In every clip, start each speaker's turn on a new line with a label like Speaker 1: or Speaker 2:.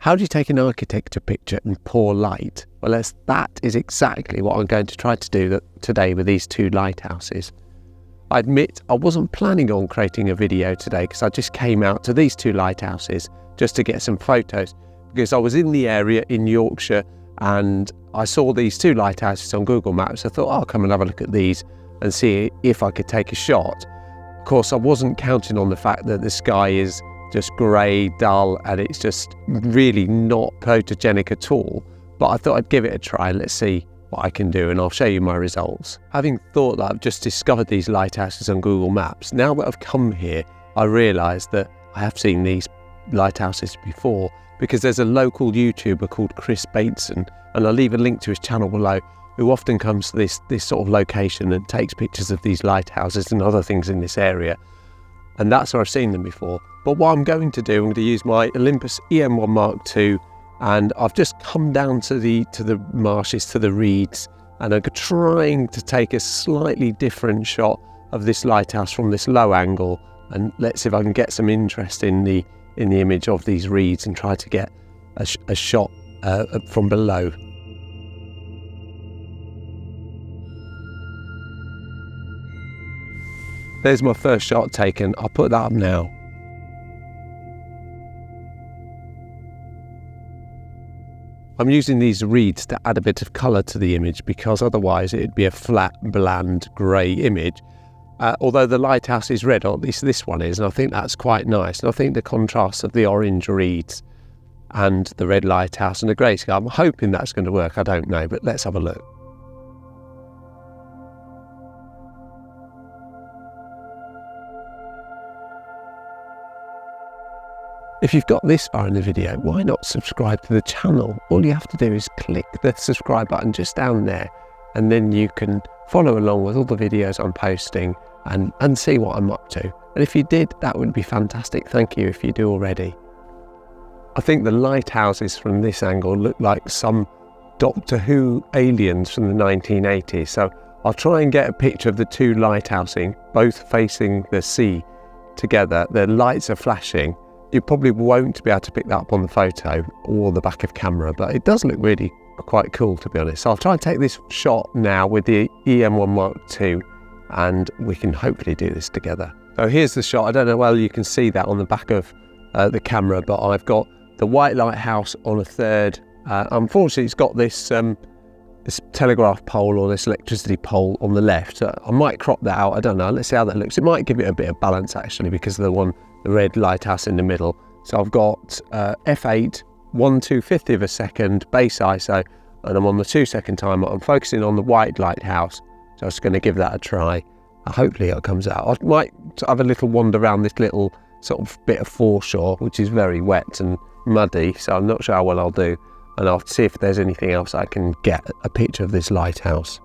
Speaker 1: How do you take an architecture picture in poor light? Well, that is exactly what I'm going to try to do today with these two lighthouses. I admit I wasn't planning on creating a video today because I just came out to these two lighthouses just to get some photos, because I was in the area in Yorkshire and I saw these two lighthouses on Google Maps. I thought, I'll come and have a look at these and see if I could take a shot. Of course, I wasn't counting on the fact that the sky is just grey, dull, and it's just really not photogenic at all. But I thought I'd give it a try. Let's see what I can do, and I'll show you my results. Having thought that I've just discovered these lighthouses on Google Maps, now that I've come here, I realise that I have seen these lighthouses before, because there's a local YouTuber called Chirs Baitson, and I'll leave a link to his channel below, who often comes to this sort of location and takes pictures of these lighthouses and other things in this area. And that's where I've seen them before. But what I'm going to do, I'm going to use my Olympus EM1 Mark II, and I've just come down to the marshes, to the reeds, and I'm trying to take a slightly different shot of this lighthouse from this low angle, and let's see if I can get some interest in the image of these reeds and try to get a shot from below. There's my first shot taken. I'll put that up now. I'm using these reeds to add a bit of colour to the image, because otherwise it'd be a flat, bland, grey image. Although the lighthouse is red, or at least this one is, and I think that's quite nice. And I think the contrast of the orange reeds and the red lighthouse and the grey sky, I'm hoping that's going to work. I don't know, but let's have a look. If you've got this far in the video, why not subscribe to the channel? All you have to do is click the subscribe button just down there, and then you can follow along with all the videos I'm posting and see what I'm up to. And if you did, that would be fantastic. Thank you if you do already. I think the lighthouses from this angle look like some Doctor Who aliens from the 1980s. So I'll try and get a picture of the two lighthouses, both facing the sea together. The lights are flashing. You probably won't be able to pick that up on the photo or the back of camera, but it does look really quite cool, to be honest. So I'll try and take this shot now with the EM1 Mark II, and we can hopefully do this together. So here's the shot. I don't know whether you can see that on the back of the camera, but I've got the white lighthouse on a third. Unfortunately, it's got this telegraph pole, or this electricity pole, on the left. I might crop that out. I don't know. Let's see how that looks. It might give it a bit of balance, actually, because of the red lighthouse in the middle. So I've got f8, 1/250 of a second base ISO, and I'm on the 2-second timer. I'm focusing on the white lighthouse, so I'm just going to give that a try. Hopefully it comes out. I might have a little wander around this little sort of bit of foreshore, which is very wet and muddy, so I'm not sure how well I'll do, and I'll see if there's anything else I can get a picture of this lighthouse.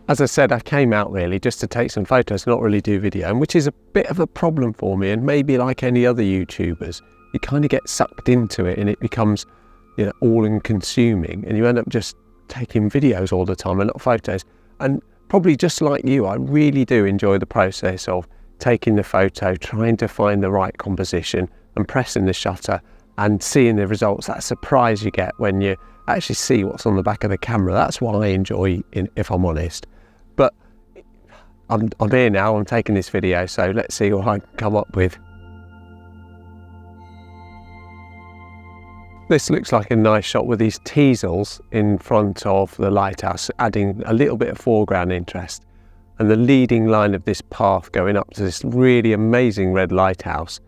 Speaker 1: As I said, I came out really just to take some photos, not really do video, and which is a bit of a problem for me. And maybe like any other YouTubers, you kind of get sucked into it and it becomes, all-consuming, and you end up just taking videos all the time and not photos. And probably just like you, I really do enjoy the process of taking the photo, trying to find the right composition and pressing the shutter and seeing the results. That surprise you get when you actually see what's on the back of the camera. That's what I enjoy, if I'm honest. But I'm here now, I'm taking this video, so let's see what I can come up with. This looks like a nice shot with these teasels in front of the lighthouse, adding a little bit of foreground interest, and the leading line of this path going up to this really amazing red lighthouse.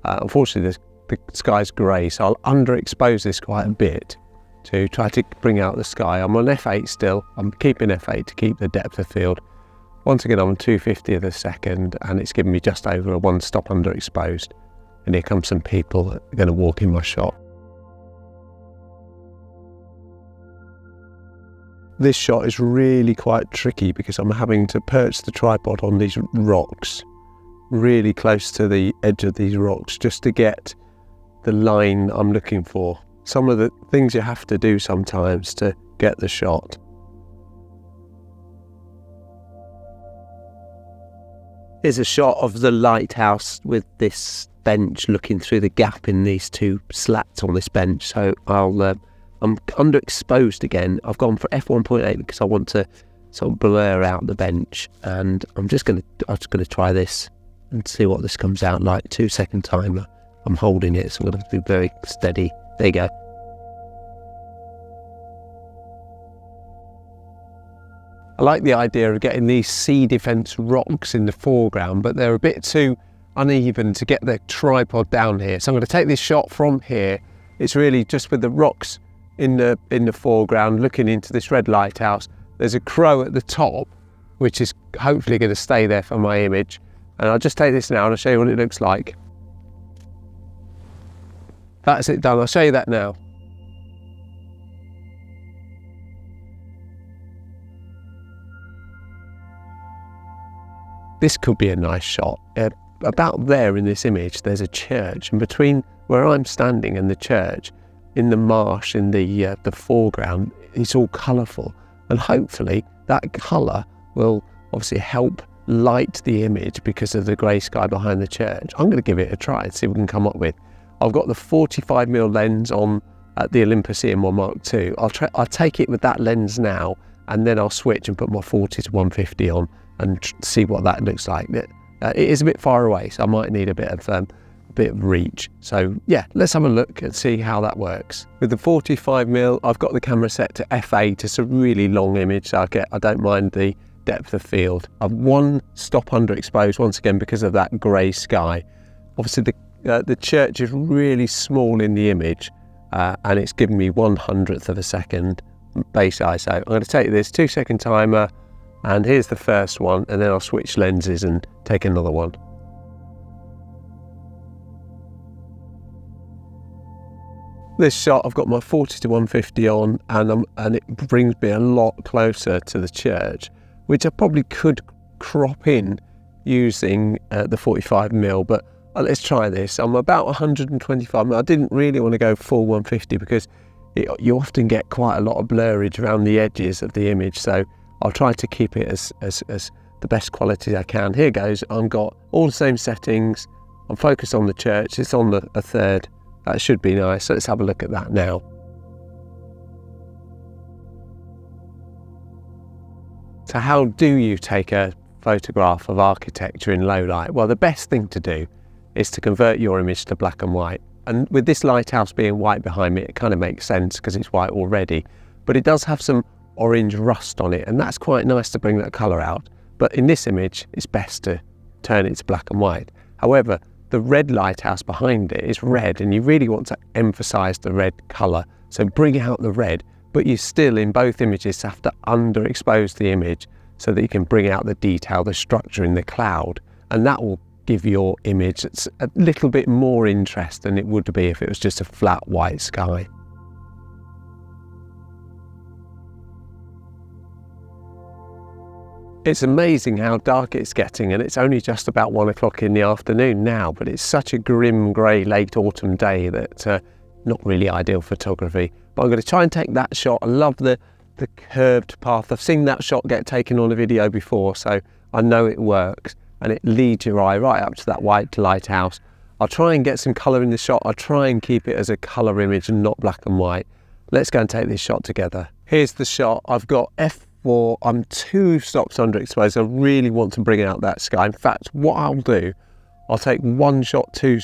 Speaker 1: Unfortunately, the sky's grey, so I'll underexpose this quite a bit to try to bring out the sky. I'm on f8 still. I'm keeping f8 to keep the depth of field. Once again, I'm on 2/50 of a second, and it's giving me just over a 1 stop underexposed. And here come some people that are going to walk in my shot. This shot is really quite tricky because I'm having to perch the tripod on these rocks, really close to the edge of these rocks, just to get the line I'm looking for. Some of the things you have to do sometimes to get the shot. Here's a shot of the lighthouse with this bench looking through the gap in these two slats on this bench. So I'm underexposed again. I've gone for f1.8 because I want to sort of blur out the bench, and I'm just gonna try this and see what this comes out like. 2-second timer. I'm holding it, so I'm gonna be very steady. There you go. I like the idea of getting these sea defence rocks in the foreground, but they're a bit too uneven to get the tripod down here. So I'm going to take this shot from here. It's really just with the rocks in the foreground, looking into this red lighthouse. There's a crow at the top, which is hopefully going to stay there for my image. And I'll just take this now and I'll show you what it looks like. That's it done. I'll show you that now. This could be a nice shot. About there in this image, there's a church, and between where I'm standing and the church, in the marsh in the foreground, it's all colourful, and hopefully that colour will obviously help light the image because of the grey sky behind the church. I'm going to give it a try and see what we can come up with. I've got the 45mm lens on at the Olympus EM1 Mark II. I'll take it with that lens now, and then I'll switch and put my 40 to 150 on and see what that looks like. It is a bit far away, so I might need a bit of reach. So yeah, let's have a look and see how that works. With the 45mm, I've got the camera set to f8. It's a really long image, so I don't mind the depth of field. I've one stop underexposed once again because of that grey sky. Obviously the church is really small in the image, and it's giving me 1/100th of a second base ISO. I'm going to take this 2-second timer, and here's the first one, and then I'll switch lenses and take another one. This shot, I've got my 40 to 150 on, and it brings me a lot closer to the church, which I probably could crop in using the 45mm, but let's try this. I'm about 125mm. I didn't really want to go full 150 because you often get quite a lot of blurrage around the edges of the image, so I'll try to keep it as the best quality I can. Here goes. I've got all the same settings. I'm focused on the church. It's on a third. That should be nice. So let's have a look at that now. So how do you take a photograph of architecture in low light? Well, the best thing to do is to convert your image to black and white. And with this lighthouse being white behind me, it kind of makes sense because it's white already. But it does have some orange rust on it, and that's quite nice to bring that colour out. But in this image, it's best to turn it to black and white. However, the red lighthouse behind it is red, and you really want to emphasise the red colour. So bring out the red, but you still, in both images, have to underexpose the image so that you can bring out the detail, the structure in the cloud, and that will give your image a little bit more interest than it would be if it was just a flat white sky. It's amazing how dark it's getting, and it's only just about 1 o'clock in the afternoon now, but it's such a grim grey late autumn day that not really ideal photography. But I'm going to try and take that shot. I love the curved path. I've seen that shot get taken on a video before, so I know it works, and it leads your eye right up to that white lighthouse. I'll try and get some colour in the shot. I'll try and keep it as a colour image and not black and white. Let's go and take this shot together. Here's the shot. I've got f4. I'm 2 stops underexposed. I really want to bring out that sky. In fact, what I'll do, I'll take one shot, two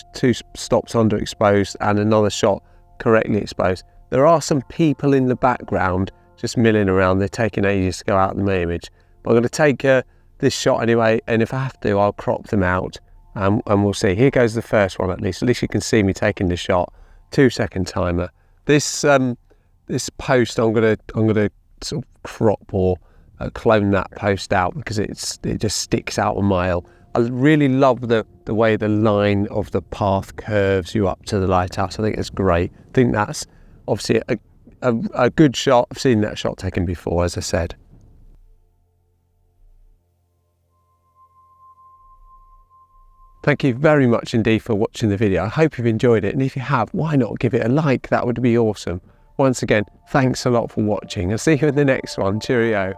Speaker 1: stops underexposed, and another shot correctly exposed. There are some people in the background just milling around. They're taking ages to go out in the image. But I'm going to take this shot anyway, and if I have to, I'll crop them out, and we'll see. Here goes the first one. At least you can see me taking the shot. 2-second timer. This post, I'm gonna sort of crop or clone that post out because it just sticks out a mile. I really love the way the line of the path curves you up to the lighthouse. I think it's great. I think that's obviously a good shot. I've seen that shot taken before, as I said. Thank you very much indeed for watching the video. I hope you've enjoyed it, and if you have, why not give it a like? That would be awesome. Once again, thanks a lot for watching. I'll see you in the next one. Cheerio.